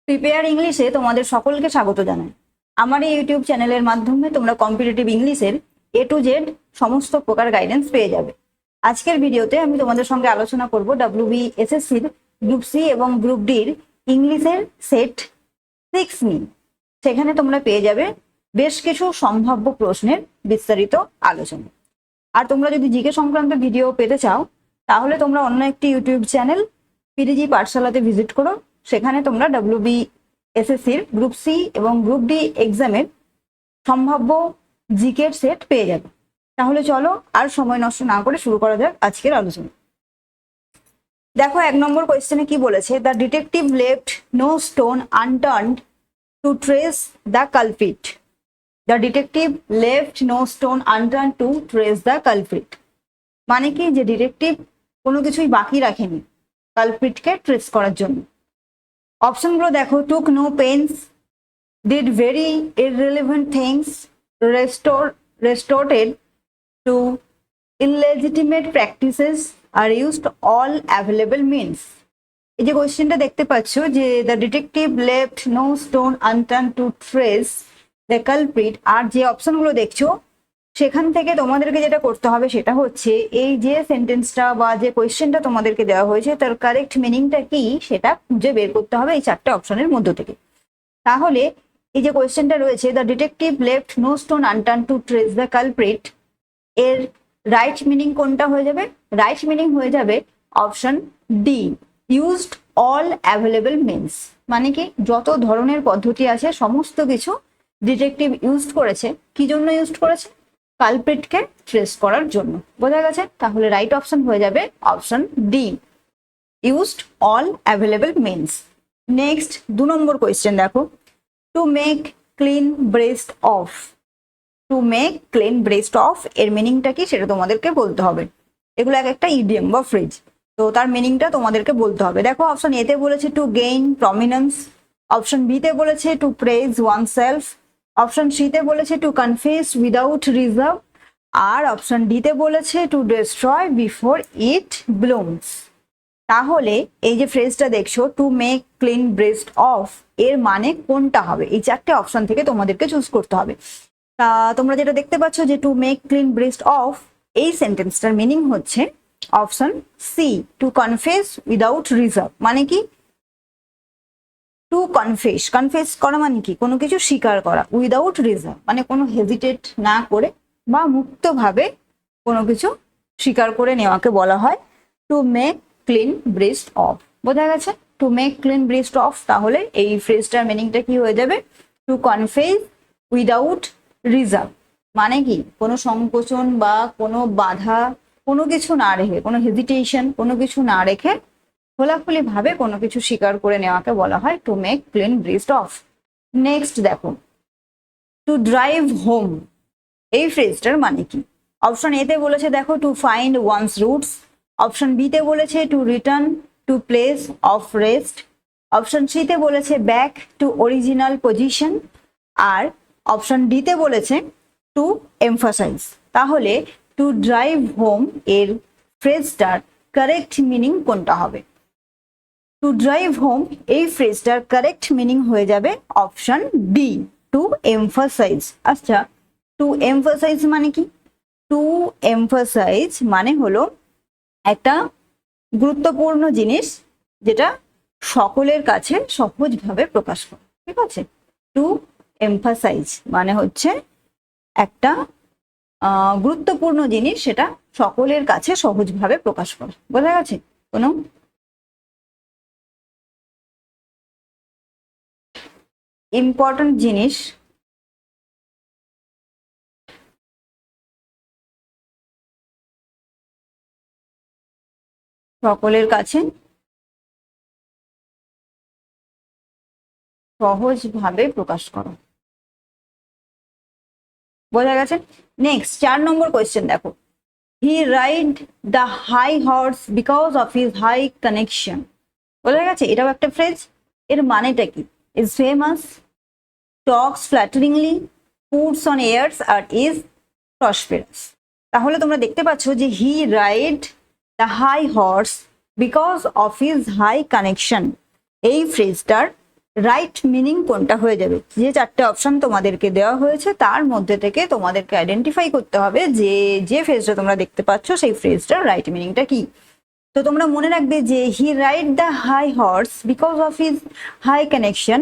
Prepare ইংলিশে তোমাদের সকলকে স্বাগত জানাই। আমার এই ইউটিউব চ্যানেলের মাধ্যমে তোমরা কম্পিটিটিভ ইংলিশের A to Z সমস্ত প্রকার গাইডেন্স পেয়ে যাবে। আজকের ভিডিওতে আমি তোমাদের সঙ্গে আলোচনা করব WBSSCর গ্রুপ সি এবং গ্রুপ ডির ইংলিশের সেট 6 নিয়ে। সেখানে তোমরা পেয়ে যাবে বেশ কিছু সম্ভাব্য প্রশ্নের বিস্তারিত আলোচনা। আর তোমরা যদি জিকে সংক্রান্ত ভিডিও পেতে চাও তাহলে তোমরা অন্য একটি ইউটিউব চ্যানেল পিডিজি পাঠশালাতে ভিজিট করো। সেখানে তোমরা WBSSCর গ্রুপ সি এবং গ্রুপ ডি এক্সামের সম্ভাব্য জিকের সেট পেয়ে যাবে। তাহলে চলো আর সময় নষ্ট না করে শুরু করা যাক আজকের আলোচনা। দেখো 1 নম্বর কোয়েশ্চেনে কি বলেছে, the detective left no stone unturned to trace the culprit. The detective left no stone unturned to trace the culprit মানে কি, যে ডিটেকটিভ কোনো কিছুই বাকি রাখেনি কালপ্রিটকে ট্রেস করার জন্য। অপশনগুলো দেখো, took no pains, did very irrelevant things, resorted to illegitimate practices, আর used all available means। এই যে কোয়েশ্চেনটা দেখতে পাচ্ছ যে the detective left no stone unturned to trace the culprit, আর যে অপশনগুলো দেখছো সেখান থেকে তোমাদেরকে যেটা করতে হবে সেটা হচ্ছে এই যে সেন্টেন্সটা বা যে কোয়েশ্চেনটা তোমাদেরকে দেওয়া হয়েছে তার কারেক্ট মিনিংটা কি সেটা খুঁজে বের করতে হবে এই 4টে অপশনের মধ্য থেকে। তাহলে এই যে কোয়েশ্চেনটা রয়েছে the detective left no stone unturned to trace the culprit, এর রাইট মিনিং কোনটা হয়ে যাবে? রাইট মিনিং হয়ে যাবে option D, used all available means. মানে কি, যত ধরনের পদ্ধতি আছে সমস্ত কিছু ডিটেকটিভ ইউজ করেছে। কি জন্য ইউজ করেছে? কালপ্রিটকে ট্রেস করার জন্য। বোঝা গেছে? তাহলে রাইট অপশন হয়ে যাবে option D, used all available means. Next 2 নম্বর কোয়েশ্চেন দেখো, two make clean breast of. Two make clean breast of এর মিনিংটা কি সেটা তোমাদেরকে বলতে হবে। এগুলো এক একটা ইডিয়ম বা ফ্রেজ, তো তার মিনিংটা তোমাদেরকে বলতে হবে। দেখো অপশন এতে বলেছে টু গেইন প্রমিনেন্স, অপশন বিতে বলেছে to praise oneself, option সিতে বলেছে টু কনফেস উইদাউট রিজার্ভ, আর অপশন ডিতে বলেছে to destroy before it blooms. তাহলে এই যে ফ্রেজটা দেখছো to make clean breast of, এর মানে কোনটা হবে? এই 4টে অপশন থেকে তোমাদেরকে চুজ করতে হবে। তা তোমরা যেটা দেখতে পাচ্ছ যে to make clean breast of এই সেন্টেন্সটার মিনিং হচ্ছে option C, to confess without reserve. মানে কি, টু কনফেস, কনফেস করা মানে কি, কোনো কিছু স্বীকার করা, উইদাউট রিজার্ভ মানে কোনো হেজিটেট না করে বা মুক্তভাবে কোনো কিছু স্বীকার করে নেওয়াকে বলা হয় to make clean breast of. বোঝা গেছে? Two make clean breast of, তাহলে এই ফ্রেজটার মিনিংটা কি হয়ে যাবে? টু কনফেস উইদাউট রিজার্ভ মানে কি, কোনো সংকোচন বা কোনো বাধা, কোনো কিছু না রেখে, কোনো হেজিটেশন কোনো কিছু না রেখে খোলাখুলি ভাবে কোনো কিছু স্বীকার করে নেওয়াকে বলা হয় to make clean breast of. Next দেখো, টু ড্রাইভ হোম এই ফ্রেজটার মানে কি? অপশন এতে বলেছে দেখো to find one's roots, option বিতে বলেছে to return to place of rest, option সিতে বলেছে ব্যাক টু অরিজিনাল পজিশন, আর অপশন ডিতে বলেছে টু এমফাসাইজ। তাহলে টু ড্রাইভ হোম এর ফ্রেজটার কারেক্ট মিনিং কোনটা হবে? টু ড্রাইভ হোম এই ফ্রেজটার কারেক্ট মিনিং হয়ে যাবে অপশন বি, টু এমফাসাইজ। আচ্ছা, টু এমফাসাইজ মানে কি? টু এমফাসাইজ মানে হলো একটা গুরুত্বপূর্ণ জিনিস যেটা সকলের কাছে সহজভাবে প্রকাশ করে। ঠিক আছে? টু এমফাসাইজ মানে হচ্ছে একটা গুরুত্বপূর্ণ জিনিস সেটা সকলের কাছে সহজভাবে প্রকাশ করে। বোঝা গেছে? কোনো ইম্পর্টেন্ট জিনিস সকলের কাছে সহজভাবে প্রকাশ করো। বোঝা গেছে? নেক্সট 4 নম্বর কোয়েশ্চেন দেখো, he ride the high horse because of his high connection. বোঝা গেছে? এটাও একটা ফ্রেজ। এর মানেটা কি? Is famous, talks flatteringly, puts on airs, আর ইজ প্রসপেরাস। তাহলে তোমরা দেখতে পাচ্ছ যে he ride the high horse because of his high connection এই ফ্রেজটার রাইট মিনিং কোনটা হয়ে যাবে। যে চারটে অপশন তোমাদেরকে দেওয়া হয়েছে তার মধ্যে থেকে তোমাদেরকে আইডেন্টিফাই করতে হবে যে যে ফ্রেজটা তোমরা দেখতে পাচ্ছ সেই ফ্রেজটার রাইট মিনিংটা কি। তো তোমরা মনে রাখবে যে he ride the high horse because of his high connection,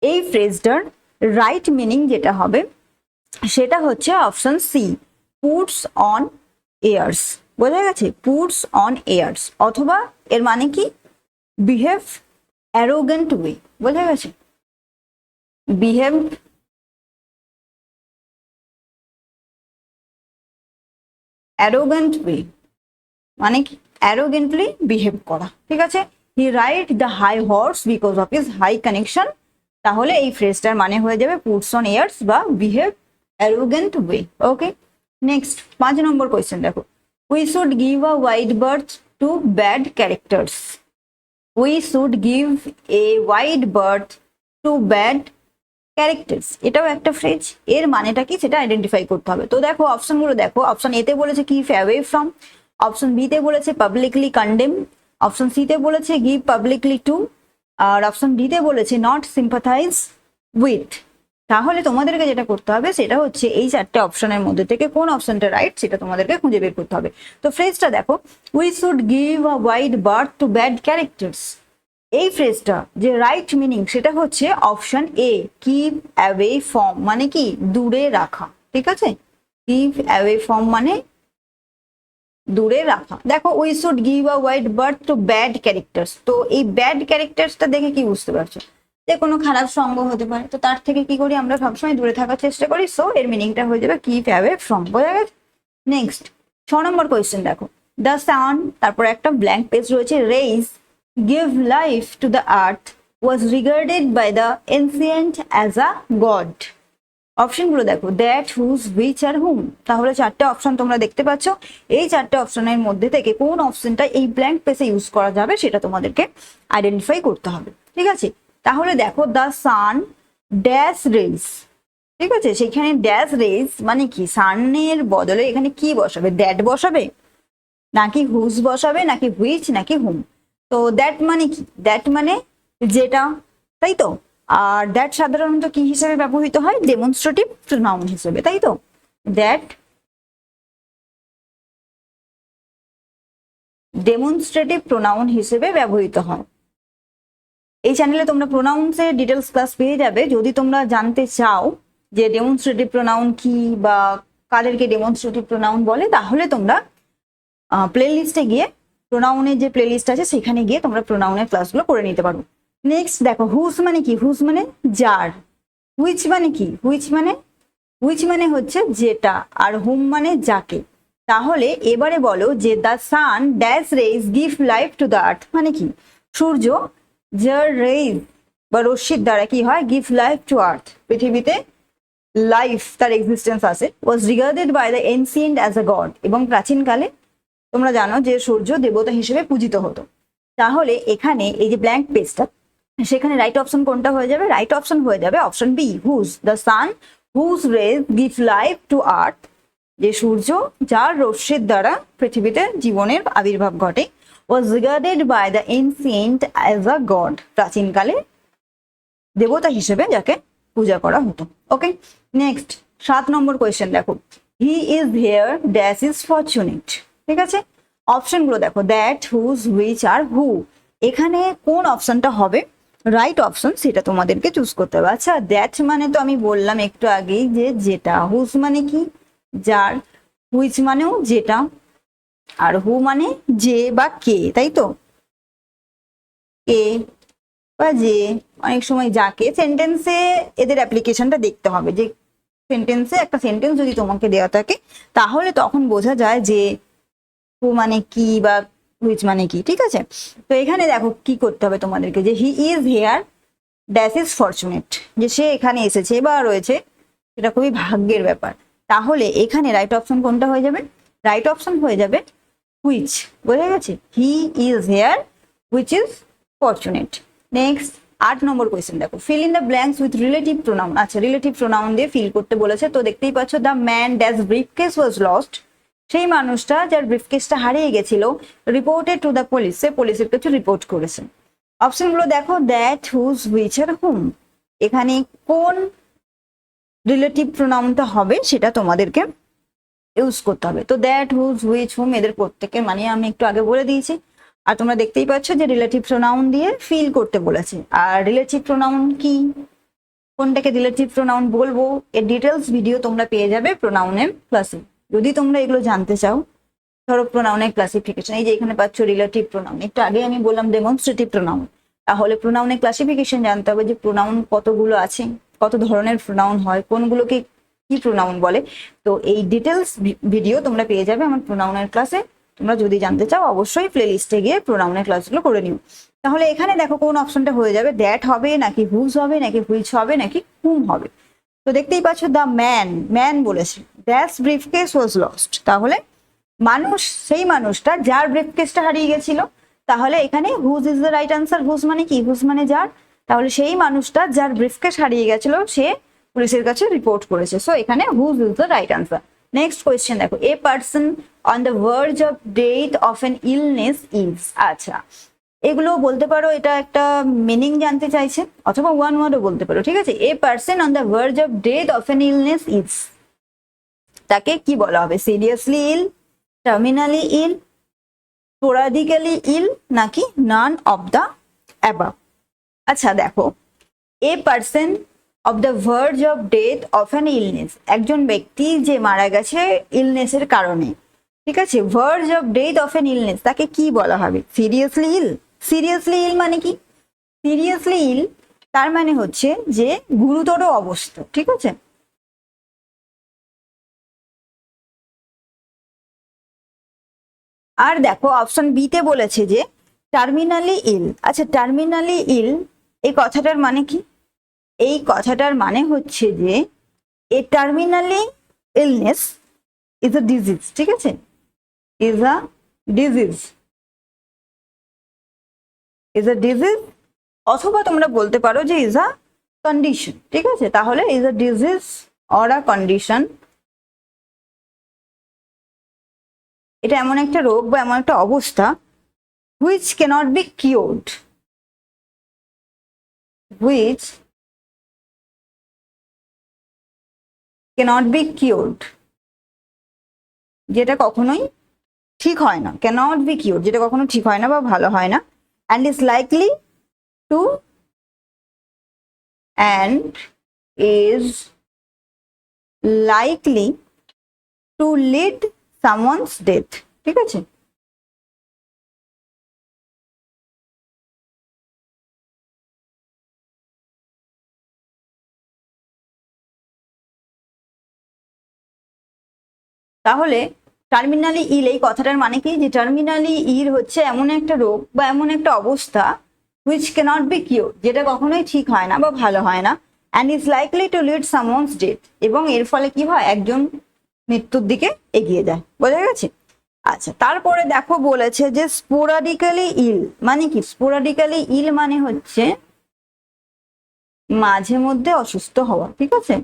এই ফ্রেজটার রাইট মিনিং যেটা হবে সেটা হচ্ছে option C, puts on airs. বোঝা গেছে, পুটস অন এয়ার্স, অথবা এর মানে কি, বিহেভ অ্যারোগেন্ট ওয়ে। বোঝা গেছে, বিহেভ অ্যারোগেন্ট ওয়ে মানে কি, অ্যারোগেন্টলি বিহেভ করা। ঠিক আছে, he ride the high horse because of his high connection, তাহলে এই ফ্রেজটার মানে হয়ে যাবে পুটস অন এয়ার্স বা behave arrogant way. Okay, next 5 নম্বর কোয়েশ্চেন দেখো, we should give a wide berth to bad characters. We should give a wide berth to bad characters, এটাও একটা ফ্রেজ, এর মানেটা কি সেটা আইডেন্টিফাই করতে হবে। তো দেখো অপশনগুলো দেখো, অপশন এতে বলেছে keep away from, option B তে বলেছে পাবলিকলি কন্ডেম, অপশন সি তে বলেছে গিভ পাবলিকলি টু, আর অপশন ডি তে বলেছে নট সিম্পাথাইজ উইথ। তাহলে তোমাদেরকে যেটা করতে হবে সেটা হচ্ছে এই চারটে অপশনের মধ্যে থেকে কোন অপশনটা রাইট সেটা তোমাদেরকে খুঁজে বের করতে হবে। তো ফ্রেজটা দেখো, we should give a wide berth to bad characters, এই ফ্রেজটা যে রাইট মিনিং সেটা হচ্ছে option A, keep away from মানে কি, দূরে রাখা। ঠিক আছে, কিপ অ্যাওয়ে ফ্রম মানে দূরে রাখা। দেখো we should give a wide berth to bad characters, তো এই ব্যাড ক্যারেক্টার্সটা দেখে কি বুঝতে পারছো, যে কোনো খারাপ সঙ্গ হতে পারে, তো তার থেকে কি করি আমরা সবসময় দূরে থাকার চেষ্টা করি, সো এর মিনিংটা হয়ে যাবে কিপ অ্যাওয়ে ফ্রম। বোঝা গেছে। নেক্সট 6 নম্বর কোয়েশ্চেন দেখো, দ্য সান, তারপর একটা ব্ল্যাঙ্ক পেজ রয়েছে, raise give life to the earth was regarded by the ancient as a god. অপশনগুলো দেখো, দ্যাট, হুজ, হুইচ আর হুম। তাহলে চারটে অপশন তোমরা দেখতে পাচ্ছ, এই চারটে অপশনের মধ্যে থেকে কোন অপশনটা এই ব্ল্যাঙ্ক পেজে ইউজ করা যাবে সেটা তোমাদেরকে আইডেন্টিফাই করতে হবে। ঠিক আছে, তাহলে দেখো দ্য সান ড্যাশ রেজ, ঠিক আছে, সেখানে ড্যাশ রেজ মানে কি, সানের বদলে এখানে কি বসাবে, দ্যাট বসাবে নাকি হুজ বসাবে নাকি হুইচ নাকি হুম। তো দ্যাট মানে কি, দ্যাট মানে যেটা, তাই তো। আর দ্যাট সাধারণত কি হিসেবে ব্যবহৃত হয়, ডেমনস্ট্রেটিভ প্রোনাউন হিসেবে, তাই তো। দ্যাট ডেমনস্ট্রেটিভ প্রোনাউন হিসেবে ব্যবহৃত হয়। এই চ্যানেলে তোমরা প্রোনাউন্সের ডিটেলস ক্লাস পেয়ে যাবে। যদি তোমরা জানতে চাও যে ডেমনস্ট্রেটিভ প্রোনাউন কি বা কাদেরকে ডেমনস্ট্রেটিভ প্রোনাউন বলে, তাহলে তোমরা প্লে লিস্টে গিয়ে, প্রোনাউনের যে প্লে লিস্ট আছে সেখানে গিয়ে তোমরা প্রোনাউনের ক্লাসগুলো করে নিতে পারো। নেক্সট দেখো, হুজ মানে কি, হুজ মানে যার, হুইচ মানে কি, হুইচ মানে হচ্ছে যেটা, আর হুম মানে যাকে। তাহলে এবারে বলো যে the sun dash rays give life to the earth মানে কি, সূর্য যার রেজ বা রশ্মির দ্বারা কি হয়, গিভ লাইফ টু আর্থ, পৃথিবীতে লাইফ তার এক্সিস্টেন্স আছে, was regarded by the ancient as a god, এবং প্রাচীনকালে তোমরা জানো যে সূর্য দেবতা হিসেবে পূজিত হতো। তাহলে এখানে এই যে ব্ল্যাঙ্ক পেজটা, সেখানে রাইট অপশন কোনটা হয়ে যাবে, রাইট অপশন হয়ে যাবে option B, whose, the sun whose rays give life to earth, যে সূর্য যার রশ্মির দ্বারা পৃথিবীতে জীবনের আবির্ভাব ঘটে, was regarded by the ancient as a god, প্রাচীনকালে দেবতা হিসেবে যাকে পূজা করা হতো। ওকে, নেক্সট 7 নম্বর কোয়েশ্চেন দেখো, he is here dash is fortunate. ঠিক আছে, অপশনগুলো দেখো, দ্যাট, হুজ, হুইচ আর হু, এখানে কোন অপশনটা হবে রাইট অপশন সেটা তোমাদেরকে চুজ করতে হবে। আচ্ছা, দ্যাট মানে তো আমি বললাম একটু আগেই যে যেটা, হুজ মানে কি, যার, হুইচ মানেও যেটা, আর হু মানে যে বা কে, তাই তো, কে বা যে, অনেক সময় যাকে। সেন্টেন্সে এদের অ্যাপ্লিকেশনটা দেখতে হবে, যে সেন্টেন্সে একটা সেন্টেন্স যদি তোমাকে দেওয়া থাকে তাহলে তখন বোঝা যায় যে হু মানে কি বা হুইচ মানে কি। ঠিক আছে, তো এখানে দেখো কি করতে হবে তোমাদেরকে, যে হি is hair dash is fortunate, যে সে এখানে এসেছে বা রয়েছে, সেটা খুবই ভাগ্যের ব্যাপার। তাহলে এখানে রাইট অপশন কোনটা হয়ে যাবে, রাইট অপশন হয়ে যাবে হুইচ। বোঝা গেছে, he is here which is fortunate. Next 8 নম্বর কোয়েশ্চেন দেখো, fill in the blanks with relative pronoun. আচ্ছা, রিলেটিভ প্রোনাউন দিয়ে ফিল করতে বলেছে, তো দেখতেই পাচ্ছ, the man dash briefcase was lost, সেই মানুষটা যার ব্রিফকেসটা হারিয়ে গেছিল, রিপোর্টেড টু দ্য পুলিশ, সে পুলিশের কাছে রিপোর্ট করেছে। অপশনগুলো দেখো, দ্যাট, হুজ, হুইচ আর হুম। এখানে কোন রিলেটিভ প্রোনাউনটা হবে সেটা তোমাদেরকে ইউজ করতে হবে। তো দ্যাট, হুজ, হুইচ, হুম এদের প্রত্যেকের মানে আমি একটু আগে বলে দিয়েছি। আর তোমরা দেখতেই পাচ্ছ যে রিলেটিভ প্রোনাউন দিয়ে ফিল করতে বলেছে। আর রিলেটিভ প্রোনাউন কি, কোনটাকে রিলেটিভ প্রোনাউন বলবো, এর ডিটেলস ভিডিও তোমরা পেয়ে যাবে প্রোনাউনের ক্লাসে। যদি তোমরা এগুলো জানতে চাও, ধরো প্রোনাউনের ক্লাসিফিকেশন, এই যে এখানে পাচ্ছ রিলেটিভ প্রোনাউন, একটু আগে আমি বললাম ডেমনস্ট্রেটিভ প্রোনাউন। তাহলে প্রোনাউনের ক্লাসিফিকেশন জানতে হবে যে প্রোনাউন কতগুলো আছে, কত ধরনের প্রোনাউন হয়, কোনগুলোকে কি প্রোনাউন বলে। তো এই ডিটেলস ভিডিও তোমরা পেয়ে যাবে আমার প্রোনাউনের ক্লাসে। তোমরা যদি জানতে চাও অবশ্যই প্লে লিস্টে গিয়ে প্রোনাউনের ক্লাসগুলো করে নিও। তাহলে এখানে দেখো কোন অপশনটা হয়ে যাবে, দ্যাট হবে নাকি হুজ হবে নাকি হুইচ হবে নাকি হুম হবে। তো দেখতেই পাচ্ছ দ্য ম্যান, ম্যান বলেছে, দ্যাটস ব্রিফকেস ওয়াজ লস্ট। তাহলে মানুষ, সেই মানুষটা যার ব্রিফকেসটা হারিয়ে গেছিল। তাহলে এখানে whose is the right answer. Whose মানে কি, হুজ মানে যার। তাহলে সেই মানুষটা যার ব্রিফকেস হারিয়ে গেছিল সে পুলিশের কাছে রিপোর্ট করেছে। সো এখানে whose is the right answer. Next question দেখো, a person on the verge of death of an illness is. আচ্ছা, এগুলো বলতে পারো এটা একটা মিনিং জানতে চাইছে, অথবা ওয়ান ওয়ার্ডও বলতে পারো, ঠিক আছে। এ person on the verge of death of an illness is, তাকে কি বলা হবে, সিরিয়াসলি ইল, টার্মিনালি ইল, স্পোরাডিক্যালি ইল নাকি নান অফ দ্য অ্যাবাভ। আচ্ছা দেখো, a person of the verge of death of an illness, একজন ব্যক্তি যে মারা গেছে ইলনেসের কারণে, ঠিক আছে। Verge of death of an illness, তাকে কি বলা হবে, সিরিয়াসলি ইল। সিরিয়াসলি ইল মানে কি, সিরিয়াসলি ইল তার মানে হচ্ছে যে গুরুতর অবস্থা, ঠিক আছে। আর দেখো অপশন বি তে বলেছে যে টার্মিনালি ইল। আচ্ছা, টার্মিনালি ইল এই কথাটার মানে কি, এই কথাটার মানে হচ্ছে যে এ terminally illness is a disease, ঠিক আছে, is a disease, is a disease, অথবা তোমরা বলতে পারো যে ইজ আ কন্ডিশন, ঠিক আছে। তাহলে is a disease or a condition, এটা এমন একটা রোগ বা এমন একটা অবস্থা which cannot be cured, which cannot be cured, যেটা কখনোই ঠিক হয় না, ক্যানট বি কিওর্ড যেটা কখনো ঠিক হয় না বা ভালো হয় না, and is likely to, and is likely to lead someone's death, ঠিক আছে। তাহলে টার্মিনালি ইল এই কথাটার মানে কি, যে টার্মিনালি ইল হচ্ছে এমন একটা রোগ বা এমন একটা অবস্থা হুইচ ক্যানট বি কিওর, যেটা কখনোই ঠিক হয় না বা ভালো হয় না, and is likely to lead someone's death, এবং এর ফলে কি হয়, একজন মৃত্যুর দিকে এগিয়ে যায়। বোঝা গেছে। আচ্ছা, তারপরে দেখো বলেছে যে স্পোরাডিক্যালি ইল মানে কি, স্পোরাডিক্যালি ইল মানে হচ্ছে মাঝে মধ্যে অসুস্থ হওয়া, ঠিক আছে,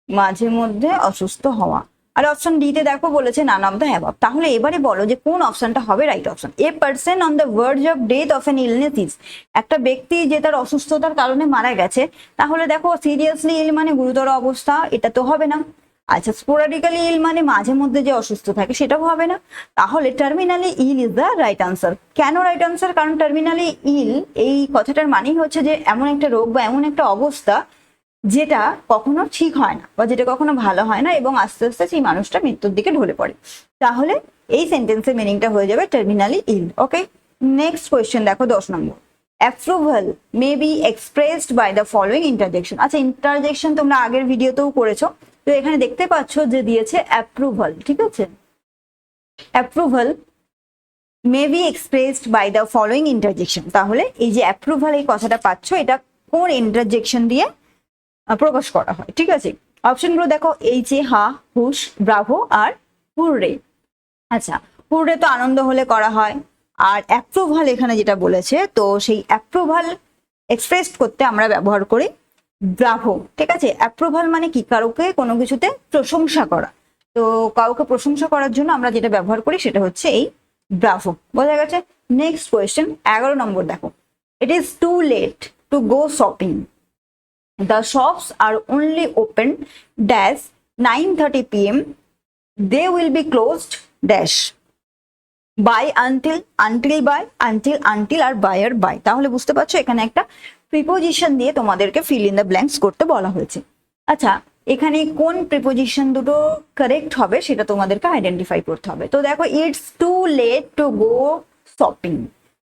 মাঝে মধ্যে অসুস্থ হওয়া। আর অপশন ডি তে দেখো বলেছে নান অফ দ্য অ্যাবভ। তাহলে এবারে বলো যে কোন অপশনটা হবে right option. A person on the verge of death of an illness is, একটা ব্যক্তি যে তার অসুস্থতার কারণে মারা গেছে। তাহলে দেখো সিরিয়াসলি ইল মানে গুরুতর অবস্থা, এটা তো হবে না। আচ্ছা, স্পোরাডিক্যালি ইল মানে মাঝে মধ্যে যে অসুস্থ থাকে, সেটাও হবে না। তাহলে terminally ill is the right answer. কেন রাইট আনসার, কারণ টার্মিনালি ইল এই কথাটার মানেই হচ্ছে যে এমন একটা রোগ বা এমন একটা অবস্থা যেটা কখনো ঠিক হয় না বা যেটা কখনো ভালো হয় না, এবং আস্তে আস্তে সেই মানুষটা মৃত্যুর দিকে ঢলে পড়ে। তাহলে এই সেন্টেন্সের মিনিংটা হয়ে যাবে terminally ill. Okay, next question দেখো 10 নম্বর। Approval may be expressed by the following interjection. আচ্ছা, ইন্টারজেকশন তোমরা আগের ভিডিওতেও করেছো, তো এখানে দেখতে পাচ্ছ যে দিয়েছে অ্যাপ্রুভাল, ঠিক আছে। Approval may be expressed by the following interjection. তাহলে এই যে অ্যাপ্রুভাল এই কথাটা পাচ্ছ, এটা কোন ইন্টারজেকশন দিয়ে প্রকাশ করা হয়, ঠিক আছে। অপশনগুলো দেখো, এই যে হা, হুশ, ব্রাভো আর হুররে। আচ্ছা, হুররে তো আনন্দ হলে করা হয়, আর অ্যাপ্রুভাল এখানে যেটা বলেছে, তো সেই অ্যাপ্রুভাল এক্সপ্রেস করতে আমরা ব্যবহার করি ব্রাভো, ঠিক আছে। অ্যাপ্রুভাল মানে কি, কাউকে কোনো কিছুতে প্রশংসা করা। তো কাউকে প্রশংসা করার জন্য আমরা যেটা ব্যবহার করি সেটা হচ্ছে এই ব্রাভো, বোঝা গেছে। নেক্সট কোয়েশ্চেন 11 নম্বর দেখো, it is too late to go shopping, the shops are only open dash 9:30 PM, they will be closed dash by until by until আর by আর by। তাহলে বুঝতে পারছো এখানে একটা প্রিপোজিশন দিয়ে তোমাদেরকে ফিল ইন দ্য ব্ল্যাঙ্কস করতে বলা হয়েছে। আচ্ছা, এখানে কোন প্রিপোজিশন দুটো কারেক্ট হবে সেটা তোমাদেরকে আইডেন্টিফাই করতে হবে। তো দেখো, it's too late to go shopping,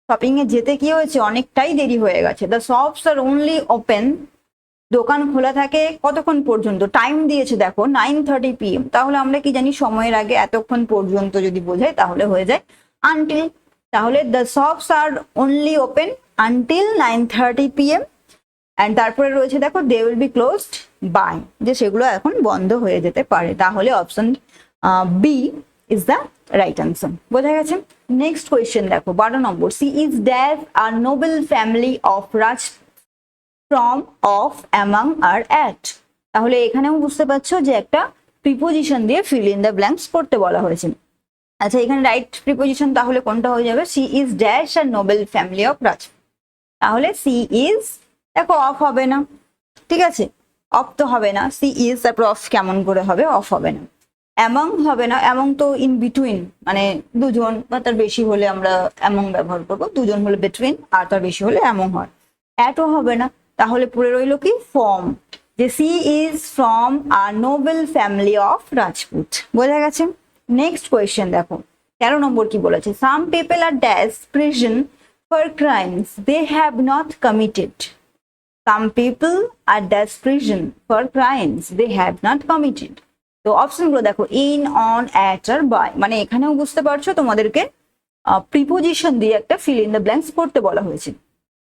shopping এ যেতে কি হয়েছে, অনেকটাই দেরি হয়ে গেছে। The shops are only open, দোকান খোলা থাকে কতক্ষণ পর্যন্ত, টাইম দিয়েছে দেখো 9:30 PM, তাহলে আমরা কি জানি সময়ের আগে এতক্ষণ পর্যন্ত যদি বোঝাই তাহলে হয়ে যায় আনটিল। তাহলে the shops are only open until 9:30 PM, and তারপরে রয়েছে দেখো they will be closed by, যে সেগুলো এখন বন্ধ হয়ে যেতে পারে। তাহলে option B is the right answer, বোঝা গেছে। নেক্সট কোয়েশ্চেন দেখো 12 নম্বর, she is dash a noble family of রাজ ফ্রম অফ অ্যামাং আর অ্যাট। তাহলে এখানেও বুঝতে পারছো যে একটা প্রিপোজিশন দিয়ে ফিল ইন দ্য ব্ল্যাঙ্কস করতে বলা হয়েছে। আচ্ছা, এখানে রাইট প্রিপোজিশন তাহলে কোনটা হয়ে যাবে, সি ইজ ড্যাশ আর নোবেল ফ্যামিলি অফ রাজ। তাহলে সি ইজ, দেখো অফ হবে না, ঠিক আছে, অফ তো হবে না, সি ইজ তারপর অফ কেমন করে হবে, অফ হবে না। অ্যামং হবে না, অ্যামং তো ইন বিটুইন, মানে দুজন বা তার বেশি হলে আমরা অ্যামং ব্যবহার করবো, দুজন হলে বিটুইন আর তার বেশি হলে অ্যামং হয়। অ্যাটও হবে না, তাহলে পড়ে রইল কি ফ্রম, যে she is from a noble family of Rajput, বোঝা গেছে। নেক্সট কোয়েশ্চেন দেখো 13 নম্বর কি বলেছে, some people are dash prison for crimes they have not committed, some people are dash prison for crimes they have not committed. তো অপশনগুলো দেখো in, on, at আর বাই, মানে এখানেও বুঝতে পারছো তোমাদেরকে প্রিপোজিশন দিয়ে একটা ফিল ইন দ্য ব্ল্যাঙ্কস করতে বলা হয়েছে।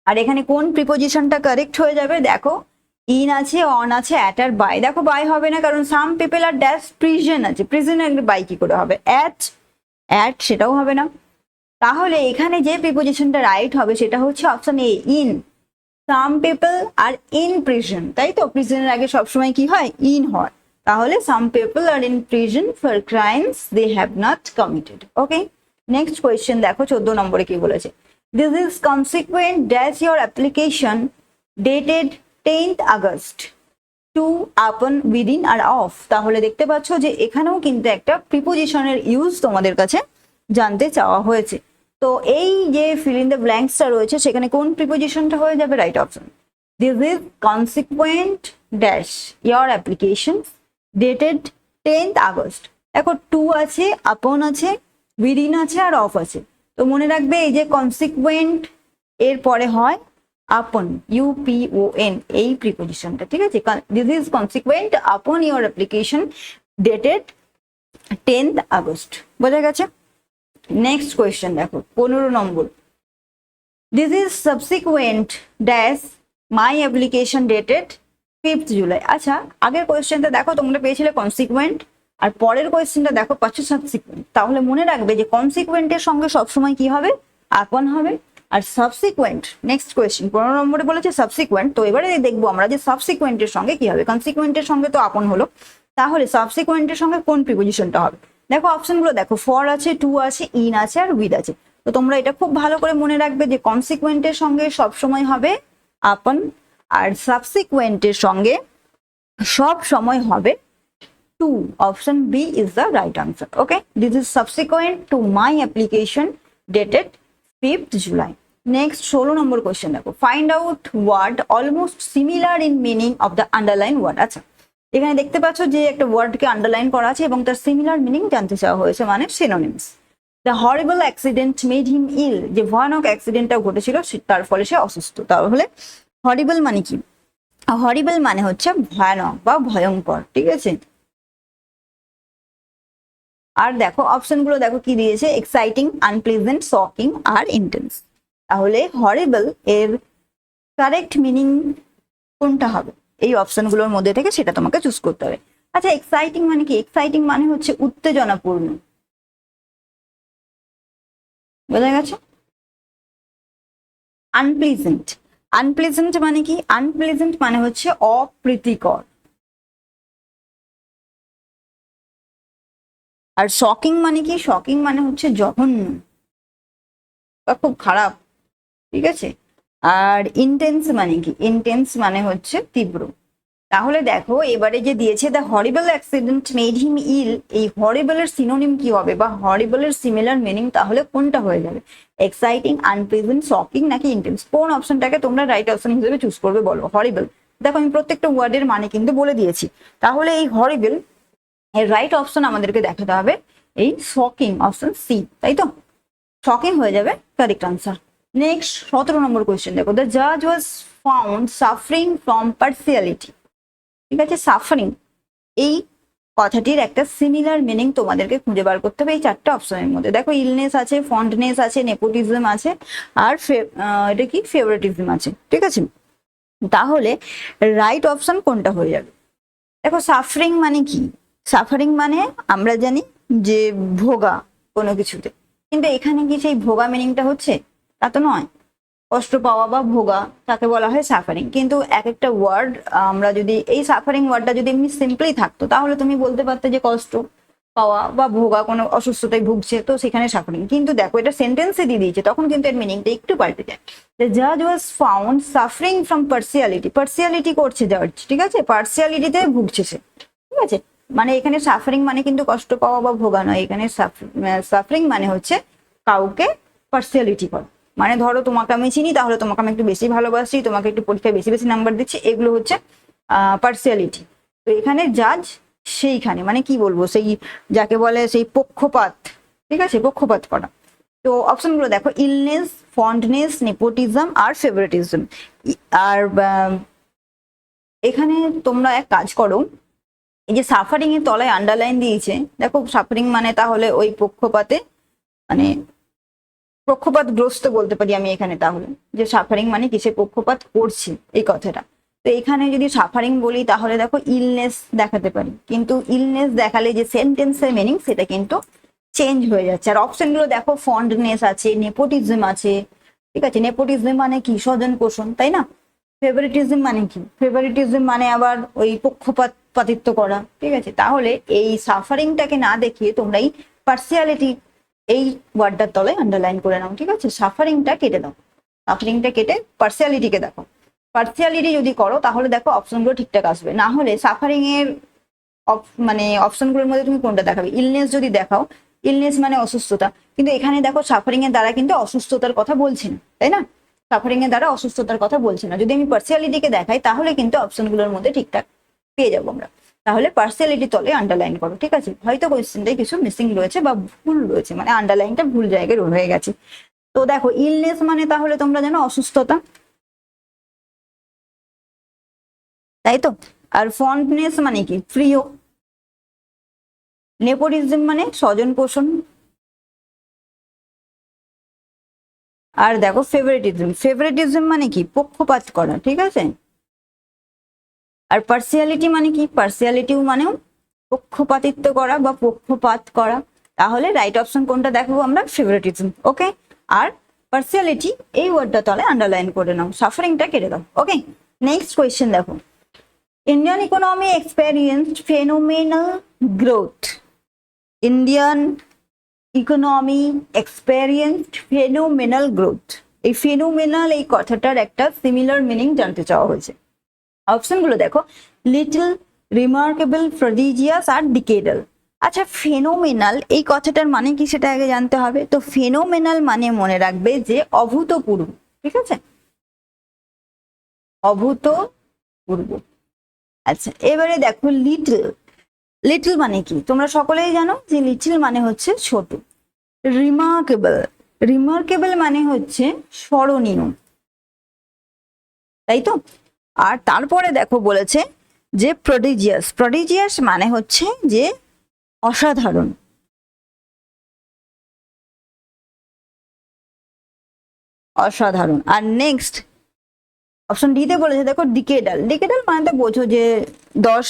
আর এখানে কোন প্রিপোজিশনটা কারেক্ট হয়ে যাবে, দেখো ইন আছে, অন আছে, অ্যাট আর বাই। দেখো বাই হবে না, কারণ সাম পিপল আর ড্যাশ প্রিজন আছে, প্রিজন বাই কি করে হবে, অ্যাট, অ্যাট সেটাও হবে না। তাহলে এখানে যে প্রিপোজিশনটা রাইট হবে সেটা হচ্ছে option A, in. Some people are in prison, তাই তো, প্রিজনের আগে সবসময় কি হয়, ইন হয়। তাহলে some people are in prison for crimes they have not committed. Okay, next question দেখো 14 নম্বরে কি বলেছে, this is consequent dash your application dated 10th August to upon within R off। তাহলে দেখতে পাচ্ছ যে এখানেও কিন্তু একটা প্রিপোজিশনের ইউজ তোমাদের কাছে জানতে চাওয়া হয়েছে। তো এই যে ফিল ইন দ্য ব্ল্যাঙ্কসটা রয়েছে সেখানে কোন প্রিপোজিশনটা হয়ে যাবে, right option, this is consequent dash your application dated 10th August। দেখো টু আছে, আপন আছে, উইদিন আছে আর অফ আছে। তো মনে রাখবে এই যে কনসিকুয়েন্ট এর পরে হয় আপন, UPON, এই প্রিপোজিশনটা, ঠিক আছে। This is consequent upon your application dated 10th August, বোঝা গেছে। নেক্সট কোয়েশ্চেন দেখো 15 নম্বর, this is subsequent dash my application dated 5th July। আচ্ছা, আগের কোয়েশ্চেনটা দেখো তোমরা পেয়েছিলে কনসিকুয়েন্ট, আর পরের কোয়েশ্চেনটা দেখো পাচ্ছ সাবসিকুয়েন্ট। তাহলে মনে রাখবে যে কনসিকুয়েন্টের সঙ্গে সবসময় কি হবে, আপন হবে। আর সাবসিকুয়েন্ট, নেক্সট কোয়েশ্চেন 15 নম্বরে বলেছে সাবসিকুয়েন্ট। তো এবারে দেখবো আমরা যে সাবসিকুয়েন্টের সঙ্গে কি হবে, কনসিকুয়েন্টের সঙ্গে তো আপন হলো, তাহলে সাবসিকুয়েন্টের সঙ্গে কোন প্রিপোজিশনটা হবে। দেখো অপশনগুলো দেখো, ফর আছে, টু আছে, ইন আছে আর উইথ আছে। তো তোমরা এটা খুব ভালো করে মনে রাখবে যে কনসিকুয়েন্টের সঙ্গে সবসময় হবে আপন, আর সাবসিকুয়েন্টের সঙ্গে সব সময় হবে to. Option B is the right answer. Okay, this is subsequent to my application dated 5th July। Next 16 নম্বর কোয়েশ্চেন দেখো, find out word almost similar in meaning of the underline word. আচ্ছা, এখানে দেখতে পাচ্ছ যে একটা ওয়ার্ডকে আন্ডারলাইন করা আছে এবং তার সিমিলার মিনিং জানতে চাওয়া হয়েছে, মানে synonyms. The horrible accident made him ill, যে ভয়ানক অ্যাক্সিডেন্টটা ঘটেছিল তার ফলে সে অসুস্থ। তাহলে হরিবল মানে কি, হরিবল মানে হচ্ছে ভয়ানক বা ভয়ঙ্কর, ঠিক আছে। আর দেখো অপশনগুলো দেখো কি দিয়েছে, এক্সাইটিং, আনপ্লেজেন্ট, শকিং আর ইন্টেন্স। তাহলে হরিবল এর কারেক্ট মিনিং কোনটা হবে এই অপশনগুলোর মধ্যে থেকে সেটা তোমাকে চুজ করতে হবে। আচ্ছা, এক্সাইটিং মানে কি, এক্সাইটিং মানে হচ্ছে উত্তেজনাপূর্ণ, বোঝা গেছে। আনপ্লেজেন্ট, আনপ্লেজেন্ট মানে কি, আনপ্লেজেন্ট মানে হচ্ছে অপ্রীতিকর। আর শকিং মানে কি, শকিং মানে হচ্ছে জঘন্য। বা খুব খারাপ, ঠিক আছে। আর ইন্টেন্স মানে কি? ইন্টেন্স মানে হচ্ছে তীব্র। তাহলে দেখো এবারে যে দিয়েছে the horrible accident made him ill, এই হরিবলের সিনোনিম কি হবে বা হরিবলের সিমিলার মিনিং তাহলে কোনটা হয়ে যাবে? এক্সাইটিং, আনপ্লেজেন্ট, শকিং নাকি ইন্টেন্স? কোন অপশনটাকে তোমরা রাইট অপশন হিসেবে চুজ করবে বলো? হরিবল, দেখো আমি প্রত্যেকটা ওয়ার্ডের মানে কিন্তু বলে দিয়েছি। তাহলে এই হরিবল এর রাইট অপশন আমাদেরকে দেখাতে হবে এই শকিং, অপশন সি, তাই তো? শকিং হয়ে যাবে কারেক্ট আনসার। নেক্সট 17 নম্বর কোয়েশ্চেন দেখো, দ্য জাজ was found suffering from partiality. ঠিক আছে, সাফারিং এই কথাটির একটা সিমিলার মিনিং তোমাদেরকে খুঁজে বার করতে হবে এই চারটা অপশনের মধ্যে। দেখো ইলনেস আছে, ফন্ডনেস আছে, নেপোটিজম আছে, আর এটা কি ফেভারিটিজম আছে, ঠিক আছে। তাহলে রাইট অপশন কোনটা হয়ে যাবে? দেখো সাফারিং মানে কি? সাফারিং মানে আমরা জানি যে ভোগা কোনো কিছুতে, কিন্তু এখানে কি সেই ভোগা মিনিংটা হচ্ছে? তা তো নয়। কষ্ট পাওয়া বা ভোগা তাকে বলা হয় সাফারিং। কিন্তু এক একটা ওয়ার্ড আমরা যদি এই সাফারিং ওয়ার্ডটা যদি এমনি সিম্পলি থাকতো তাহলে তুমি বলতে পারতে যে কষ্ট পাওয়া বা ভোগা, কোনো অসুস্থতায় ভুগছে, তো সেখানে সাফারিং। কিন্তু দেখো এটা সেন্টেন্সে দিয়ে দিয়েছে, তখন কিন্তু এর মিনিংটা একটু পাল্টে যায়। দ্য জাজ was found suffering from partiality, partiality করছে জাজ, ঠিক আছে, পার্সিয়ালিটিতে ভুগছে সে, ঠিক আছে। মানে এখানে সাফারিং মানে কিন্তু কষ্ট পাওয়া বা ভোগা নয়, এখানে সাফারিং মানে হচ্ছে কাউকে পার্সিয়ালিটি করা। মানে ধরো তোমাকে আমি চিনি, তাহলে তোমাকে আমি একটু বেশি ভালোবাসি, তোমাকে একটু পরীক্ষায় বেশি বেশি নাম্বার দিচ্ছি, এগুলো হচ্ছে পার্সিয়ালিটি। তো এখানে জাজ সেইখানে মানে কি বলবো, সেই যাকে বলে সেই পক্ষপাত, ঠিক আছে, পক্ষপাত করা। তো অপশনগুলো দেখো, ইলনেস, ফন্ডনেস, নেপোটিজম আর ফেভারিটিজম। আর এখানে তোমরা এক কাজ করো, এই যে সাফারিং এর তলায় আন্ডারলাইন দিয়েছে, দেখো সাফারিং মানে তাহলে ওই পক্ষপাতে, মানে পক্ষপাতগ্রস্ত বলতে পারি আমি এখানে, তাহলে যে সাফারিং মানে কিসে পক্ষপাত করছে এই কথাটা। তো এখানে যদি সাফারিং বলি তাহলে দেখো ইলনেস দেখাতে পারি, কিন্তু ইলনেস দেখালে যে সেন্টেন্সের মিনিং সেটা কিন্তু চেঞ্জ হয়ে যাচ্ছে। আর অপশনগুলো দেখো, ফন্ডনেস আছে, নেপোটিজম আছে, ঠিক আছে। নেপোটিজম মানে কি? স্বজন পোষণ, তাই না? ফেভারিটিজম মানে কি? ফেভারিটিজম মানে আবার ওই পক্ষপাতিত্ব করা, ঠিক আছে। তাহলে এই সাফারিংটাকে না দেখিয়ে তোমরা এই পার্সিয়ালিটি এই ওয়ার্ডটার তলায় আন্ডারলাইন করে নাও, ঠিক আছে। সাফারিংটা কেটে দাও, সাফারিংটা কেটে পার্সিয়ালিটিকে দেখো। পার্সিয়ালিটি যদি করো তাহলে দেখো অপশনগুলো ঠিকঠাক আসবে, না হলে সাফারিং এর মানে অপশনগুলোর মধ্যে তুমি কোনটা দেখাবে? ইলনেস যদি দেখাও, ইলনেস মানে অসুস্থতা, কিন্তু এখানে দেখো সাফারিং এর দ্বারা কিন্তু অসুস্থতার কথা বলছে না, তাই না? সাফারিং এর দ্বারা অসুস্থতার কথা বলছে না। যদি আমি পার্সিয়ালিটিকে দেখাই তাহলে কিন্তু অপশনগুলোর মধ্যে ঠিকঠাক পেয়ে যাবো আমরা। তাহলে পার্সিয়ালিটি তলে আন্ডারলাইন করো, ঠিক আছে। হয়তো কোয়েশ্চেনটাই কিছু মিসিং রয়েছে বা ভুল রয়েছে, মানে আন্ডারলাইনটা ভুল জায়গায় হয়ে গেছে। তো দেখো ইলনেস মানে তাহলে তোমরা জানো অসুস্থতা, তাই তো। আর ফন্ডনেস মানে কি? প্রিয়। নেপোটিজম মানে স্বজন পোষণ। আর দেখো ফেভারিটিজম, ফেভারিটিজম মানে কি? পক্ষপাত করা, ঠিক আছে। আর পার্সিয়ালিটি মানে কি? পার্সিয়ালিটিও মানেও পক্ষপাতিত্ব করা বা পক্ষপাত করা। তাহলে রাইট অপশন কোনটা দেখাবো আমরা? ফেভারিটিজম, ওকে। আর পার্সিয়ালিটি এই ওয়ার্ডটা তলে আন্ডারলাইন করে নাও, সাফারিংটা কেটে দাও, ওকে। নেক্সট কোয়েশ্চেন দেখো, Indian economy experienced phenomenal growth. Indian economy experienced phenomenal growth. এই ফেনোমেনাল এই কথাটার একটা সিমিলার মিনিং জানতে চাওয়া হয়েছে। অপশনগুলো দেখো, লিটল, রিমার্কেবল, প্রডিজিয়াস আর ডিকেডাল। আচ্ছা, ফেনোমেনাল এই কথাটার মানে কি সেটা আগে জানতে হবে। তো ফেনোমেনাল মানে মনে রাখবে যে অভূতপূর্ব, ঠিক আছে, অভূতপূর্ব। আচ্ছা এবারে দেখো লিটল, লিটল মানে কি? তোমরা সকলেই জানো যে লিটল মানে হচ্ছে ছোট। রিমার্কেবল, রিমার্কেবল মানে হচ্ছে স্মরণীয়, তাই তো। আর তারপরে দেখো বলেছে যে প্রডিজিয়াস, প্রডিজিয়াস মানে হচ্ছে যে অসাধারণ, অসাধারণ। আর নেক্সট অপশন ডিতে বলেছে দেখো ডিকেডাল, ডিকেডাল মানে তো বোঝো যে 10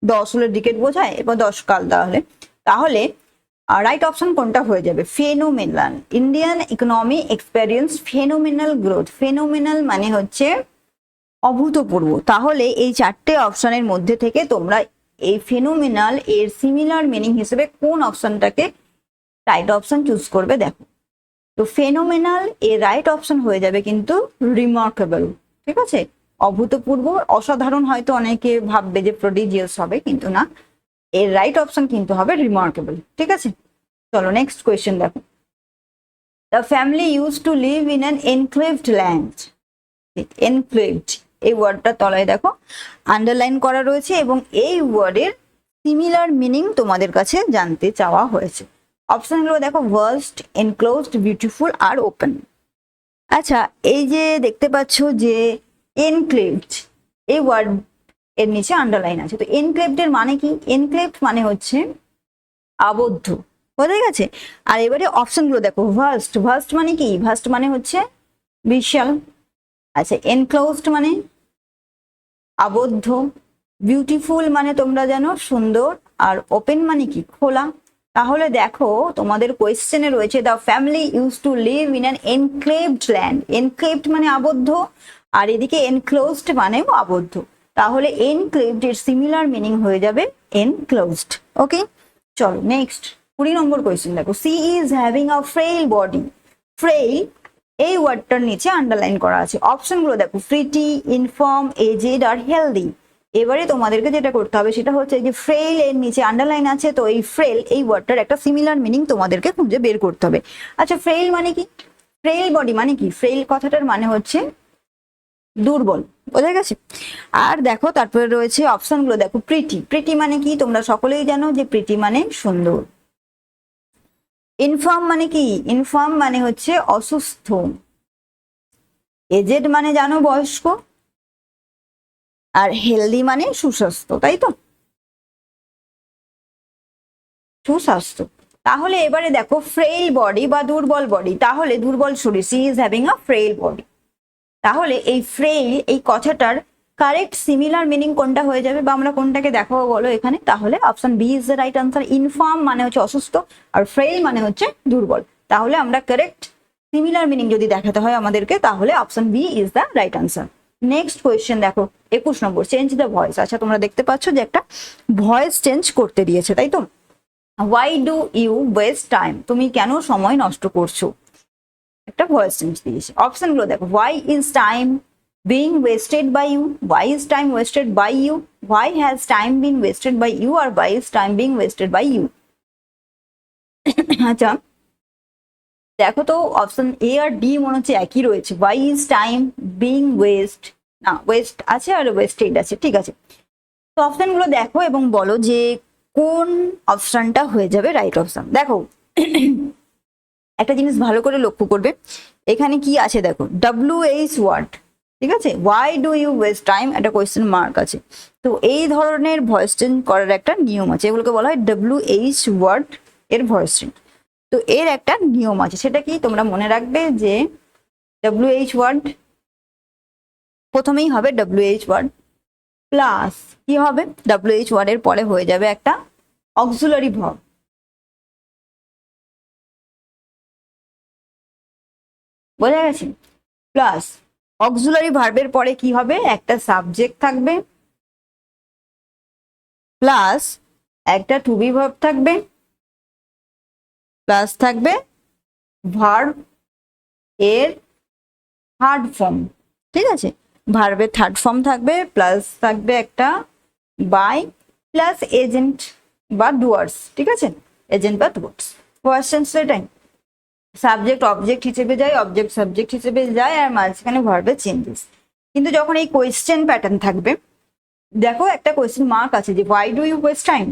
10 হলে ডিকেড বোঝায়, এবার 10 কাল। তাহলে রাইট অপশন কোনটা হয়ে যাবে? Phenomenal. Indian economy experience phenomenal growth. Phenomenal মানে হচ্ছে অভূতপূর্ব। তাহলে এই চারটে অপশনের মধ্যে থেকে তোমরা এই ফেনোমেনাল এর সিমিলার মিনিং হিসেবে কোন অপশনটাকে রাইট অপশন চুজ করবে দেখো। তো ফেনোমেনাল এর রাইট অপশন হয়ে যাবে কিন্তু রিমার্কেবল। ঠিক আছে, অভূতপূর্ব অসাধারণ হয়তো অনেকে ভাববে যে প্রডিজিয়াস হবে, কিন্তু না, এর রাইট অপশন কিন্তু হবে রিমার্কেবল। ঠিক আছে, চলো নেক্সট কোয়েশ্চেন দেখো। The family use to live in an enclaved land. Enclaved এই ওয়ার্ডটা তলায় দেখো আন্ডারলাইন করা রয়েছে এবং এই ওয়ার্ডের সিমিলার মিনিং তোমাদের কাছে জানতে চাওয়া হয়েছে। অপশনগুলো দেখো, ভাস্ট, এনক্লোজড, বিউটিফুল আর ওপেন। আচ্ছা, এই যে দেখতে পাচ্ছ যে এনক্লেভড এই ওয়ার্ড এর নিচে আন্ডারলাইন আছে, তো এনক্লেভড এর মানে কি? এনক্লেভড মানে হচ্ছে আবদ্ধ, বোঝা গেছে। আর এবারে অপশনগুলো দেখো, ভাস্ট, ভাস্ট মানে কি? ভাস্ট মানে হচ্ছে বিশাল। আচ্ছা, এনক্লোজড মানে আবদ্ধ, বিউটিফুল মানে তোমরা জানো সুন্দর, আর ওপেন মানে কি? খোলা। তাহলে দেখো তোমাদের কোয়েশ্চেনে রয়েছে the family use to live in an enclaved land. Enclaved মানে আবদ্ধ, আর এদিকে এনক্লোজড মানেও আবদ্ধ। তাহলে এনক্লেভড এর সিমিলার মিনিং হয়ে যাবে এনক্লোজড। ওকে, চলো নেক্সট 20 নম্বর কোয়েশ্চেন দেখো। She is having a frail body. Frail এই ওয়ার্ডটার নিচে আন্ডারলাইন করা আছে। অপশনগুলো দেখো, প্রিটি, ইনফর্ম, এজেড আর হেলদি। এবারে তোমাদেরকে যেটা করতে হবে সেটা হচ্ছে যে ফ্রেল এর নিচে আন্ডারলাইন আছে, তো এই ফ্রেল এই ওয়ার্ডটার একটা সিমিলার মিনিং তোমাদেরকে খুঁজে বের করতে হবে। আচ্ছা, ফ্রেল মানে কি? ফ্রেল বডি মানে কি? ফ্রেল কথাটার মানে হচ্ছে দুর্বল, বোঝা গেছে। আর দেখো তারপরে রয়েছে অপশনগুলো দেখো, প্রিটি। প্রিটি মানে কি? তোমরা সকলেই জানো যে প্রিটি মানে সুন্দর। ইনফর্ম মানে কি? ইনফর্ম মানে হচ্ছে অসুস্থ। এজেড মানে জানো বয়স্ক। আর হেলদি মানে সুস্বাস্থ্য, তাই তো? সুস্বাস্থ্য। তাহলে এবারে দেখো ফ্রেইল বডি বা দুর্বল বডি, তাহলে দুর্বল শরীর, she is having a frail body. তাহলে এই ফ্রেইল এই কথাটার কারেক্ট সিমিলার মিনিং কোনটা হয়ে যাবে, বা আমরা কোনটাকে দেখাবো বলো এখানে? তাহলে option B is the right answer. Infirm মানে হচ্ছে অসুস্থ, আর ফ্রেইল মানে হচ্ছে দুর্বল। তাহলে আমরা কারেক্ট সিমিলার মিনিং যদি দেখাতে হয় আমাদেরকে, তাহলে option B is the right answer. Next question দেখো, 21 নম্বর, চেঞ্জ দ্য ভয়েস। আচ্ছা, তোমরা দেখতে পাচ্ছ যে একটা ভয়েস চেঞ্জ করতে দিয়েছে, তাই তো? Why do you waste time? তুমি কেন সময় নষ্ট করছো? একটা ভয়েস চেঞ্জ দিয়েছে। অপশনগুলো দেখো, why is time being wasted by you, why is time wasted by you, why has time been wasted by you, or why is time being wasted by you? আচ্ছা, দেখো তো অপশন এ আর ডি মনে হচ্ছে একই রয়েছে। why is time being waste, না West আছে আর wasted আছে, ঠিক আছে। তো অপশনগুলো দেখো এবং বলো যে কোন অপশনটা হয়ে যাবে রাইট অপশন। দেখো একটা জিনিস ভালো করে লক্ষ্য করবে, এখানে কি আছে দেখো, WH ওয়ার্ড, ঠিক আছে। Why do you waste time, একটা কোয়েশ্চেন মার্ক আছে। তো এই ধরনের ভয়েস চেঞ্জ করার একটা নিয়ম আছে, এগুলোকে বলা হয় WH ওয়ার্ড এর ভয়েস চেঞ্জ। তো এর একটা নিয়ম আছে, সেটা কি তোমরা মনে রাখবে যে WH ওয়ার্ড প্রথমেই হবে WH ওয়ার্ড প্লাস কি হবে, WH ওয়ার্ডের পরে হয়ে যাবে একটা অক্সিলারি ভার্ব। বোঝা গেছে? প্লাস অক্সিলারি ভার্বের পরে কি হবে, একটা সাবজেক্ট থাকবে, প্লাস একটা টু বি ভার্ব থাকবে, প্লাস থাকবে ভার্ব এর থার্ড ফর্ম, ঠিক আছে। ভার্বের থার্ড ফর্ম থাকবে, প্লাস থাকবে একটা বাই, প্লাস এজেন্ট বা ডুয়ার্স, ঠিক আছে, এজেন্ট বা ডুয়ার্স। কোয়েশ্চেন সেটাই, সাবজেক্ট অবজেক্ট হিসেবে যায়, অবজেক্ট সাবজেক্ট হিসেবে যায়, আর মাঝখানে ভার্বের চেঞ্জেস। কিন্তু যখন এই কোয়েশ্চেন প্যাটার্ন থাকবে, দেখো একটা কোয়েশ্চেন মার্ক আছে যে why do you waste time,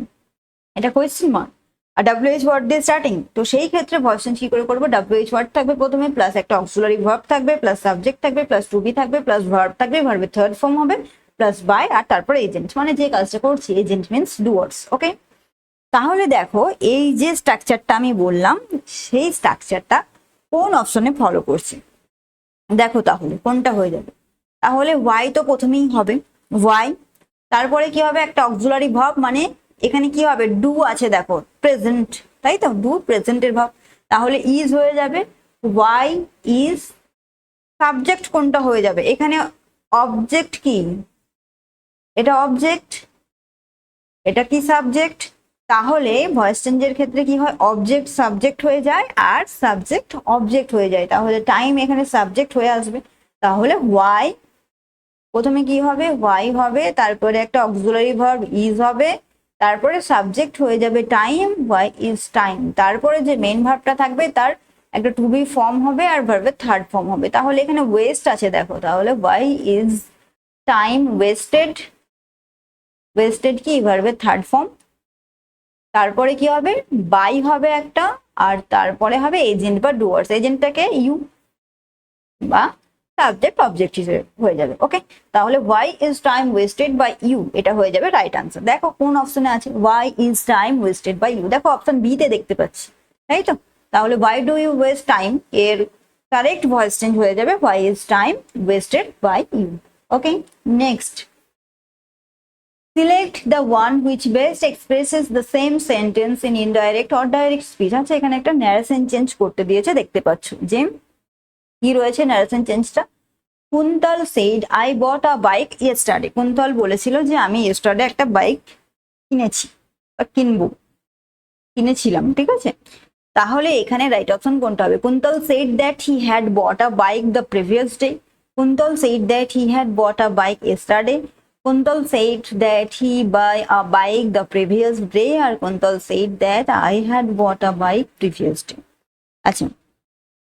এটা কোয়েশ্চেন মার্ক, আর WH ওয়ার্ড দিয়ে স্টার্টিং। তো সেই ক্ষেত্রে ভয়েস চেঞ্জ কি করে করবো, WH ওয়ার্ড থাকবে প্রথমে, প্লাস একটা অক্সিলারি ভার্ব থাকবে, প্লাস সাবজেক্ট থাকবে, প্লাস টু বি থাকবে, প্লাস ভার্ব থাকবে, ভার্বের থার্ড ফর্ম হবে, প্লাস বাই, আর তারপরে এজেন্ট, মানে যে কাজটা করছি, এজেন্ট মিনস ডুয়ার্স। ওকে, তাহলে দেখো এই যে স্ট্রাকচারটা আমি বললাম, সেই স্ট্রাকচারটা কোন অপশনে ফলো করছে, দেখো তাহলে কোনটা হয়ে যাবে। তাহলে ওয়াই তো প্রথমেই হবে, ওয়াই, তারপরে কি হবে, একটা অক্সিলারি ভার্ব, মানে এখানে কি হবে, ডু আছে দেখো, প্রেজেন্ট, তাই তো, ডু প্রেজেন্টের ভার্ব, তাহলে ইজ হয়ে যাবে, ওয়াই ইজ। সাবজেক্ট কোনটা হয়ে যাবে, এখানে অবজেক্ট কি, এটা অবজেক্ট, এটা কি সাবজেক্ট, তাহলে ভয়েস চেঞ্জের ক্ষেত্রে কি হয়, অবজেক্ট সাবজেক্ট হয়ে যায় আর সাবজেক্ট অবজেক্ট হয়ে যায়। তাহলে টাইম এখানে সাবজেক্ট হয়ে আসবে। তাহলে ওয়াই প্রথমে কি হবে, ওয়াই হবে, তারপরে একটা অক্সিলারি ভার্ব ইজ হবে, তারপরে সাবজেক্ট হয়ে যাবে টাইম, ওয়াই ইজ টাইম, তারপরে যে মেইন ভার্বটা থাকবে তার একটা টু বি ফর্ম হবে আর ভার্বের থার্ড ফর্ম হবে। তাহলে এখানে ওয়েস্ট আছে দেখো, তাহলে why is time wasted, wasted কি ভার্বের থার্ড ফর্ম। তারপরে কি হবে, বাই হবে একটা, আর তারপরে হবে এজেন্ট বা ডুয়ার্স, এজেন্টটাকে ইউ বা সাবজেক্ট অবজেক্ট হিসেবে হয়ে যাবে। ওকে, তাহলে why is time wasted by you, এটা হয়ে যাবে রাইট আনসার। দেখো কোন অপশনে আছে, why is time wasted by you, দেখো অপশন বি তে দেখতে পাচ্ছি, তাই তো। তাহলে why do you waste time এর কারেক্ট ভয়েস চেঞ্জ হয়ে যাবে why is time wasted by you. Okay, next, select the one which best expresses the same sentence in indirect or direct speech। আচ্ছা, এখানে একটা ন্যারেশন চেঞ্জ করতে দিয়েছে, দেখতে পাচ্ছ যে কি রয়েছে narration change. Kuntal said I bought a bike yesterday, Kuntal বলেছিল যে আমি ইয়েস্টারডে একটা বাইক কিনেছি বা কিনেছিলাম, ঠিক আছে। তাহলে এখানে রাইট অপশন কোনটা হবে, Kuntal said that he had bought a bike the previous day, Kuntal said that he had bought a bike yesterday, Kuntal said that he buy a bike the previous day, আর Kuntal said that I had bought a bike previous day। আচ্ছা,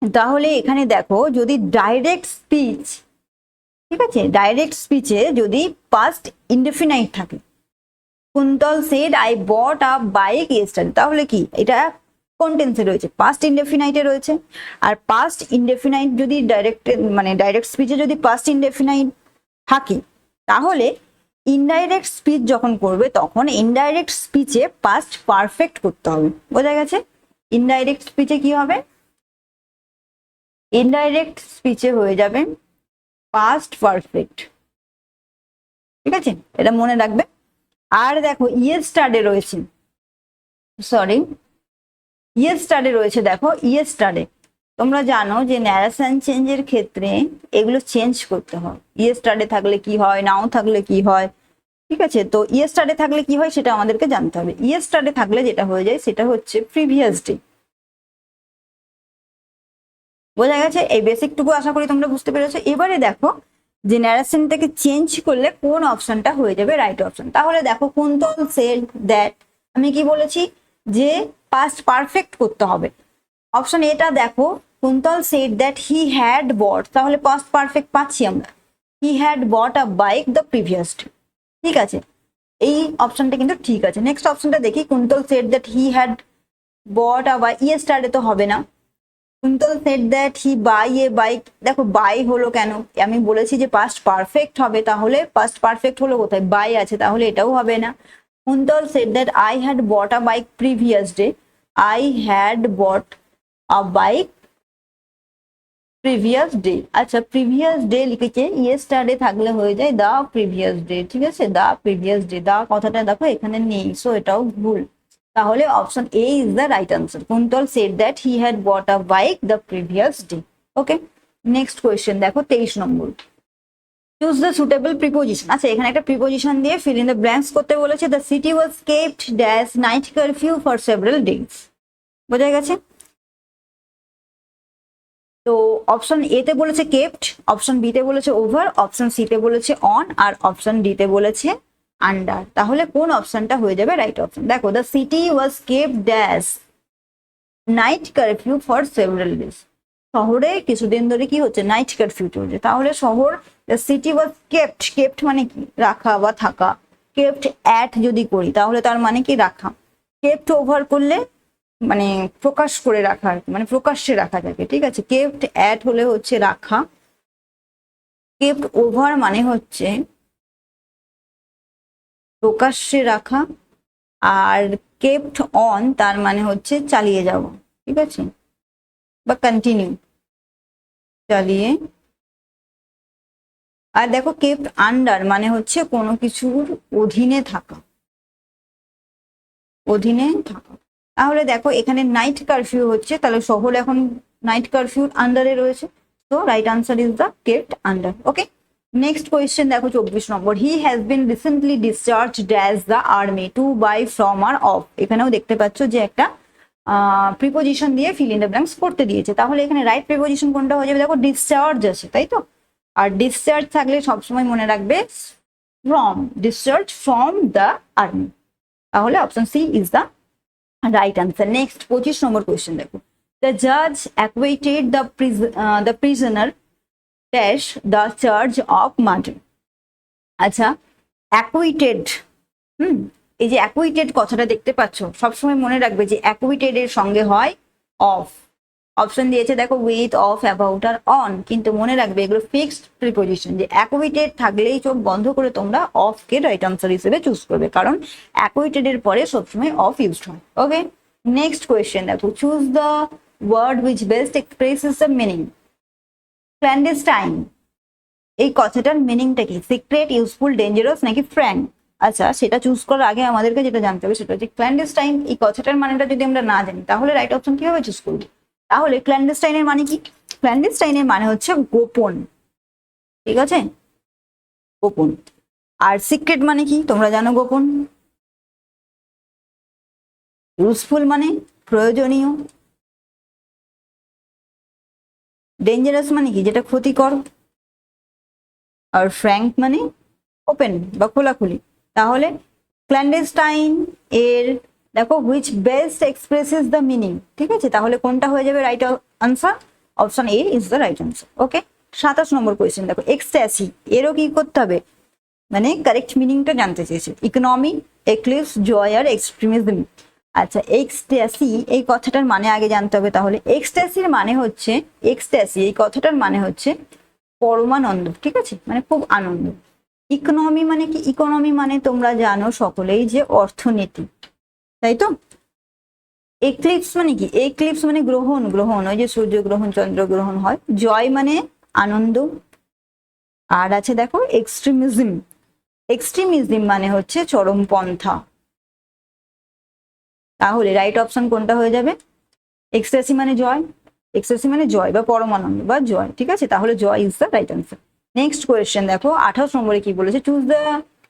তাহলে এখানে দেখো যদি direct speech, ঠিক আছে, direct স্পিচে যদি past indefinite থাকে, Kuntal said I bought a bike yesterday, তাহলে কি এটা কোন টেন্সে রয়েছে, পাস্ট ইনডেফিনাইটে রয়েছে। আর পাস্ট ইনডেফিনাইট যদি ডাইরেক্ট স্পিচে যদি পাস্ট ইনডেফিনাইট থাকে, তাহলে ইনডাইরেক্ট স্পিচ যখন করবে তখন ইনডাইরেক্ট স্পিচে পাস্ট পারফেক্ট করতে হবে। বোঝা গেছে, ইনডাইরেক্ট স্পিচে কি হবে, ইনডাইরেক্ট স্পিচে হয়ে যাবে পাস্ট পারফেক্ট, ঠিক আছে, এটা মনে রাখবে। আর দেখো ইয়েস্টারডে রয়েছে, সরি ইয়েস্টারডে রয়েছে, দেখো ইয়েস্টারডে তোমরা জানো যে ন্যারেশন চেঞ্জের ক্ষেত্রে এগুলো চেঞ্জ করতে হয়, ইয়েস্টারডে থাকলে কি হয়, নাও থাকলে কি হয়, ঠিক আছে। তো ইয়েস্টারডে থাকলে কি হয় সেটা আমাদেরকে জানতে হবে। ইয়েস্টারডে থাকলে যেটা হয়ে যায় সেটা হচ্ছে প্রিভিয়াস ডে। বোঝা গেছে, এই বেসিকটুকু আশা করি তোমরা বুঝতে পেরেছো। এবারে দেখো যে ন্যারেশনটাকে চেঞ্জ করলে কোন অপশনটা হয়ে যাবে রাইট অপশন। তাহলে দেখো কুন্তল সেড দ্যাট, আমি কি বলেছি যে পাস্ট পারফেক্ট করতে হবে। অপশন এটা দেখো, Kuntal said that he had bought, তাহলে পাস্ট পারফেক্ট পাচ্ছি আমরা, he had bought a bike the previous day, ঠিক আছে, এই অপশনটা কিন্তু ঠিক আছে। নেক্সট অপশনটা দেখি, Kuntal said that he had bought a bike, yesterday তো হবে না। Kuntal said that he buy a bike, দেখো বাই হলো কেন, আমি বলেছি যে পাস্ট পারফেক্ট হবে, তাহলে পাস্ট পারফেক্ট হলো কোথায়, বাই আছে, তাহলে এটাও হবে না। Kuntal said that I had bought a bike previous day, I had bought a bike previous day. আচ্ছা, প্রিভিয়াস ডে লিখেছে, ইয়েস্টারডে থাকলে হয়ে যায় দা প্রিভিয়াস ডে, ঠিক আছে, দা প্রিভিয়াস ডে, দা কথাটা দেখো এখানে নেই, সো এটাও ভুল। তাহলে option A is the right answer, Kuntal said that he had bought a bike the previous day. Okay, next question দেখো 23 number, choose the suitable preposition. আচ্ছা, এখানে একটা প্রিপোজিশন দিয়ে ফিল ইন দ্য ব্ল্যাঙ্কস করতে বলেছে। The city was kept dash night curfew for several days. বোঝা গেছে, তো অপশন এ তে বলেছে কেপ্ট, অপশন বি তে বলেছে ওভার, অপশন সি তে বলেছে অন, আর অপশন ডি তে বলেছে আন্ডার। তাহলে কোন অপশনটা হয়ে যাবে রাইট অপশন। দেখো, the city was kept dash night curfew for several days, শহরে কিছুদিন ধরে কি হচ্ছে, নাইট কারফিউ চলছে। তাহলে শহর, the city was kept, kept মানে কি রাখা বা থাকা, কেপ্ট অ্যাট যদি করি তাহলে তার মানে কি রাখা, কেপ্ট ওভার করলে মানে প্রকাশ করে রাখা, মানে প্রকাশ্যে রাখা যাবে, ঠিক আছে। কেপ্ট অ্যাট হলে হচ্ছে রাখা, কেপ্ট ওভার মানে হচ্ছে প্রকাশ্যে রাখা, আর কেপ্ট অন তার মানে হচ্ছে চালিয়ে যাব, ঠিক আছে, বা কন্টিনিউ, চালিয়ে। আর দেখো কেপ্ট আন্ডার মানে হচ্ছে কোনো কিছুর অধীনে থাকা, অধীনে থাকা। তাহলে দেখো এখানে নাইট কারফিউ হচ্ছে, তাহলে শহর এখন নাইট কারফিউ আন্ডারে রয়েছে, তো right answer is the kept under. Okay, next question দেখো 24 নম্বর, he has been recently discharged as the army to by from আর অফ। এখানেও দেখতে পাচ্ছ যে একটা প্রিপোজিশন দিয়ে ফিল ইন দ্য ব্ল্যাঙ্কস করতে দিয়েছে, তাহলে এখানে রাইট প্রিপোজিশন কোনটা হয়ে যাবে? দেখো ডিসচার্জ আছে, তাই তো, আর ডিসচার্জ থাকলে সবসময় মনে রাখবে from, discharge from the army, তাহলে option C is the right answer. Next 25 নম্বর কোয়েশ্চেন দেখো, দ্য জাজ acquitted the prisoner dash the charge of murder. আচ্ছা, অ্যাকুইটেড, এই যে অ্যাকুইটেড কথাটা দেখতে পাচ্ছ, সবসময় মনে রাখবে যে অ্যাকুইটেড এর সঙ্গে হয় অফ। অপশন দিয়েছে দেখো উইথ, অফ, অ্যাবাউট আর অন, কিন্তু মনে রাখবে এগুলো ফিক্সড প্রিপোজিশন, যে অ্যাকুইটেড থাকলেই চোখ বন্ধ করে তোমরা অফ কে রাইট আনসার হিসেবে চুজ করবে, কারণ অ্যাকুইটেড এর পরে সবসময় অফ ইউজড হয়। ওকে, নেক্সট কোয়েশ্চেন দেখো, choose the word which best expresses the meaning. Clandestine, এই কথাটার মিনিংটা কি? সিক্রেট, ইউজফুল, ডেঞ্জারাস নাকি ফ্র্যাঙ্ক? আচ্ছা, সেটা চুজ করার আগে আমাদেরকে যেটা জানতে হবে সেটা হচ্ছে ক্ল্যান্ডেস্টাইন এই কথাটার মানেটা যদি আমরা না জানি তাহলে রাইট অপশন কিভাবে চুজ করবো? তাহলে ক্ল্যান্ডেস্টাইনের মানে কি? ক্ল্যান্ডেস্টাইনের মানে হচ্ছে গোপন, ঠিক আছে, গোপন। আর সিক্রেট মানে কি তোমরা জানো? গোপন। ইউজফুল মানে প্রয়োজনীয়। ডেঞ্জারাস মানে কি? যেটা ক্ষতিকর। আর ফ্র্যাঙ্ক মানে ওপেন বা খোলাখুলি। তাহলে ক্ল্যান্ডেস্টাইন এর দেখো which best expresses the meaning, ঠিক আছে, তাহলে কোনটা হয়ে যাবে right answer? Option A is the right answer. Okay, 27 number question দেখো, এক্সট্যাসি, এরও কি করতে হবে? মানে কারেক্ট মিনিংটা জানতে চেয়েছে। ইকোনমি, এক্লিপস, জয় আর এক্সট্রিমিজম। আচ্ছা, এক্সট্যাসি এই কথাটার মানে আগে জানতে হবে। তাহলে এক্সট্যাসির মানে হচ্ছে, এক্সট্যাসি এই কথাটার মানে হচ্ছে পরমানন্দ, ঠিক আছে, মানে খুব আনন্দ। ইকোনমি মানে কি? ইকোনমি মানে তোমরা জানো সকলেই যে অর্থনীতি, তাই তো। এক্লিপস মানে কি? এক্লিপস মানে গ্রহণ, গ্রহণ, ওই যে সূর্যগ্রহণ, চন্দ্রগ্রহণ হয়। জয় মানে আনন্দ। আর আছে দেখো এক্সট্রিমিজম, এক্সট্রিমিজম মানে হচ্ছে চরমপন্থা। তাহলে রাইট অপশন কোনটা হয়ে যাবে? এক্সট্যাসি মানে জয়, এক্সট্যাসি মানে জয় বা পরমানন্দ বা জয়, ঠিক আছে, তাহলে joy is the right answer. Next question দেখো 28 নম্বরে কি বলেছে, choose the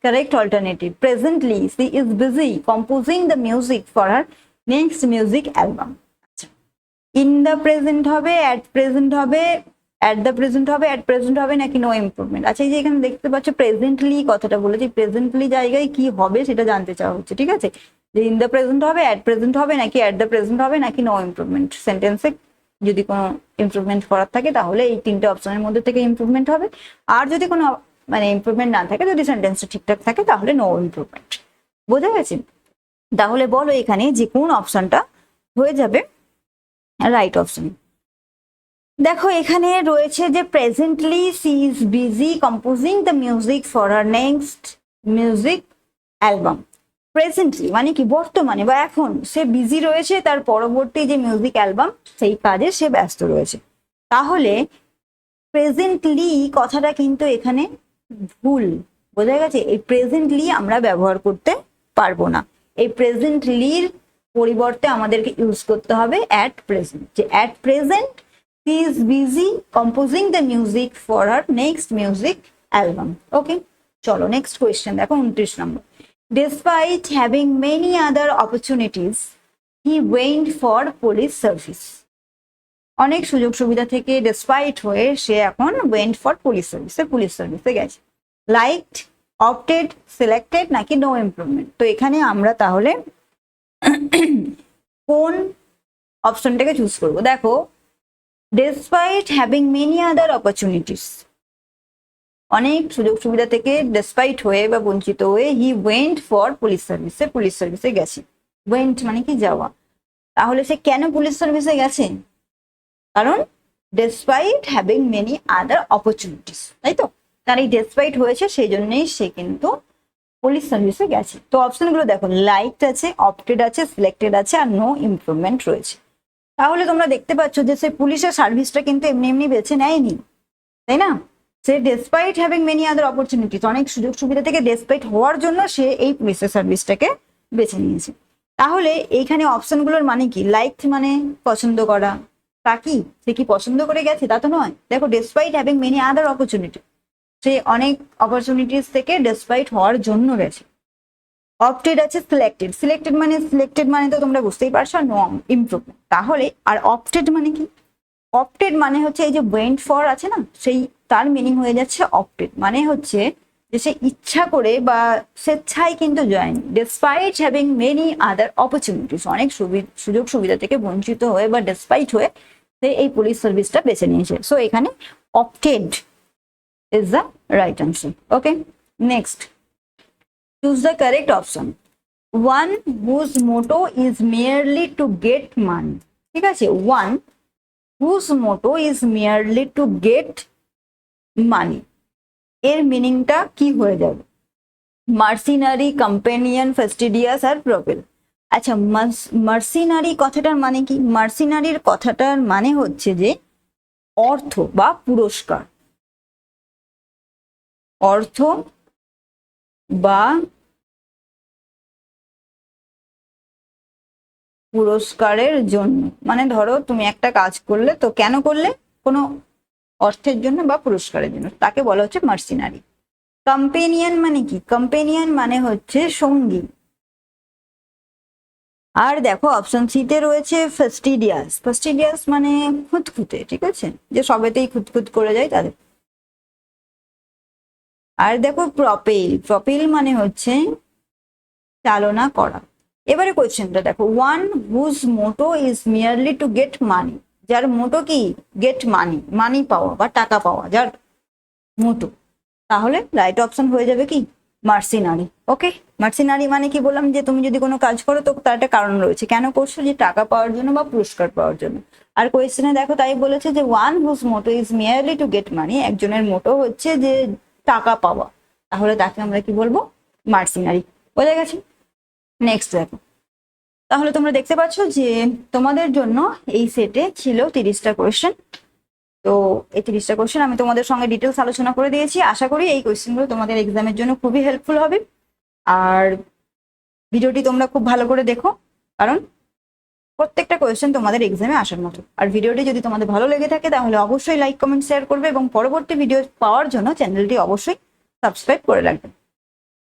correct alternative. Presently she is busy composing the music for her next music album. আচ্ছা, ইন দ্য প্রেজেন্ট হবে, অ্যাট প্রেজেন্ট হবে, অ্যাট দ্য প্রেজেন্ট হবে, at present হবে নাকি নো ইমপ্রুভমেন্ট? আচ্ছা, এই যে এখানে দেখতে পাচ্ছ প্রেজেন্টলি কথাটা বলেছে, প্রেজেন্টলি জায়গায় কি হবে সেটা জানতে চাওয়া হচ্ছে, ঠিক আছে, যে ইন দ্য প্রেজেন্ট হবে, অ্যাট প্রেজেন্ট হবে নাকি অ্যাট দ্য প্রেজেন্ট হবে নাকি নো ইমপ্রুভমেন্ট। সেন্টেন্সে যদি কোনো ইমপ্রুভমেন্ট করার থাকে তাহলে এই তিনটে অপশনের মধ্যে থেকে ইমপ্রুভমেন্ট হবে, আর যদি কোনো মানে ইমপ্রুভমেন্ট না থাকে, যদি সেন্টেন্সটা ঠিকঠাক থাকে তাহলে নো ইমপ্রুভমেন্ট। বোঝা গেছে? তাহলে বলো এখানে যে কোন অপশনটা হয়ে যাবে রাইট অপশন। দেখো এখানে রয়েছে যে presently she is busy composing the music for her next music album. Presently মানে কি? বর্তমানে বা এখন সে বিজি রয়েছে, তার পরবর্তী যে মিউজিক অ্যালবাম সেই কাজে সে ব্যস্ত রয়েছে। তাহলে প্রেজেন্টলি কথাটা কিন্তু এখানে ভুল। বোঝা গেছে? এই প্রেজেন্টলি আমরা ব্যবহার করতে পারবো না। এই প্রেজেন্টলির পরিবর্তে আমাদেরকে ইউজ করতে হবে অ্যাট প্রেজেন্ট, যে at present he is busy composing the music for her next music album. Okay, চলো নেক্সট কোয়েশ্চেন দেখো 29 নম্বর, despite having many other opportunities he went for police service. অনেক সুযোগ সুবিধা থেকে ডেসপাইট হয়ে সে এখন ওয়েন্ট ফর পুলিশ সার্ভিসে, পুলিশ সার্ভিসে গেছে। লাইকড, অপটেড, সিলেক্টেড নাকি নো ইমপ্রুভমেন্ট? তো এখানে আমরা তাহলে কোন অপশনটাকে চুজ করবো? দেখো despite having many other opportunities, অনেক সুযোগ সুবিধা থেকে ডেসপাইট হয়ে বা বঞ্চিত হয়ে হি ওয়েন্ট ফর পুলিশ সার্ভিসে, পুলিশ সার্ভিসে গেছে। ওয়েন্ট মানে কি? যাওয়া। তাহলে সে কেন পুলিশ সার্ভিসে গেছে? কারণ despite having many other opportunities, তাই তো, তার এই ডেসপাইট হয়েছে সেই জন্যই সে কিন্তু পুলিশ সার্ভিসে গেছে। তো অপশনগুলো দেখো, লাইকড আছে, অপটেড আছে, সিলেক্টেড আছে আর নো ইমপ্রুভমেন্ট রয়েছে। তাহলে তোমরা দেখতে পাচ্ছ যে সে পুলিশের সার্ভিসটা কিন্তু এমনি এমনি বেছে নেয়নি, তাই না? সে despite having many other opportunities, অনেক সুযোগ সুবিধা থেকে ডেসপাইট হওয়ার জন্য সে এই পুলিশের সার্ভিসটাকে বেছে নিয়েছে। তাহলে এইখানে অপশনগুলোর মানে কি? লাইক মানে পছন্দ করা, তা কি সে কি পছন্দ করে গেছে? তা তো নয়। দেখো despite having many other opportunity, সে অনেক অপরচুনিটিস থেকে ডেসপাইট হওয়ার জন্য গেছে। অপটেড আছে সিলেক্টেড, সিলেক্টেড মানে তো তোমরা বুঝতেই পারছো নন ইমপ্রুভমেন্ট। তাহলে আর অপটেড মানে কি? অপটেড মানে হচ্ছে এই যে ওয়েন্ট ফর আছে না, সেই তার মিনিং হয়ে যাচ্ছে অপটেড, মানে হচ্ছে যে সে ইচ্ছা করে বা স্বেচ্ছায় কিন্তু join, despite having many other opportunities, অনেক সুযোগ সুবিধা থেকে বঞ্চিত হয়ে বা ডেসপাইট হয়ে সে এই পুলিশ সার্ভিসটা বেছে নিয়েছে। সো এখানে opted is the right answer. Okay, next, choose the correct option. One whose motto is merely to get money. ঠিক আছে, one whose motto is merely to get money এর মিনিংটা কি হয়ে যাবে? মার্সিনারি, কম্পেনিয়ন, ফেস্টিডিয়াস আর প্রপেল। আচ্ছা, mercenary কথাটার মানে কি? মার্সিনারির কথাটার মানে হচ্ছে যে অর্থ বা পুরস্কার, অর্থ বা পুরস্কারের জন্য। মানে ধরো তুমি একটা কাজ করলে, তো কেন করলে? কোনো অর্থের জন্য বা পুরস্কারের জন্য, তাকে বলা হচ্ছে মার্সিনারি। কম্পেনিয়ন মানে কি? কম্পেনিয়ন মানে হচ্ছে সঙ্গী। আর দেখো অপশন সিতে রয়েছে ফেস্টিডিয়াস। ফেস্টিডিয়াস মানে খুঁতখুঁতে, ঠিক আছে, যে সবেতেই খুঁতখুত করে যায় তাদের। আর দেখো প্রপেল, প্রপেল মানে হচ্ছে চালনা করা। এবারে কোয়েশ্চেনটা দেখো, one whose motto is merely to get money, যার মোটো কি? গেট মানি, মানি পাওয়া বা টাকা পাওয়া, যার মোটো। তাহলে রাইট অপশন হয়ে যাবে কি? মার্সিনারি। ওকে, মার্সিনারি মানে কি বললাম, যে তুমি যদি কোনো কাজ করো তো তার একটা কারণ রয়েছে, কেন করছো? যে টাকা পাওয়ার জন্য বা পুরস্কার পাওয়ার জন্য। আর কোয়েশ্চেনে দেখো তাই বলেছে যে one whose motto is merely to get money, একজনের মোটো হচ্ছে যে টাকা পাওয়া, তাহলে তাকে আমরা কি বলবো? মার্সিনারি। বোঝা গেছে? নেক্সট দেখো, তাহলে তোমরা দেখতে পাচ্ছ যে তোমাদের জন্য এই সেটে ছিল 30টা কোয়েশ্চেন। তো এই 30টা কোয়েশ্চেন আমি তোমাদের সঙ্গে ডিটেলস আলোচনা করে দিয়েছি। আশা করি এই কোয়েশ্চেনগুলো তোমাদের এক্সামের জন্য খুবই হেল্পফুল হবে। আর ভিডিওটি তোমরা খুব ভালো করে দেখো, কারণ প্রত্যেকটা কোয়েশ্চেন তোমাদের এক্সামে আসার মতো। আর ভিডিওটি যদি তোমাদের ভালো লেগে থাকে তাহলে অবশ্যই লাইক, কমেন্ট, শেয়ার করবে এবং পরবর্তী ভিডিও পাওয়ার জন্য চ্যানেলটি অবশ্যই সাবস্ক্রাইব করে রাখবে।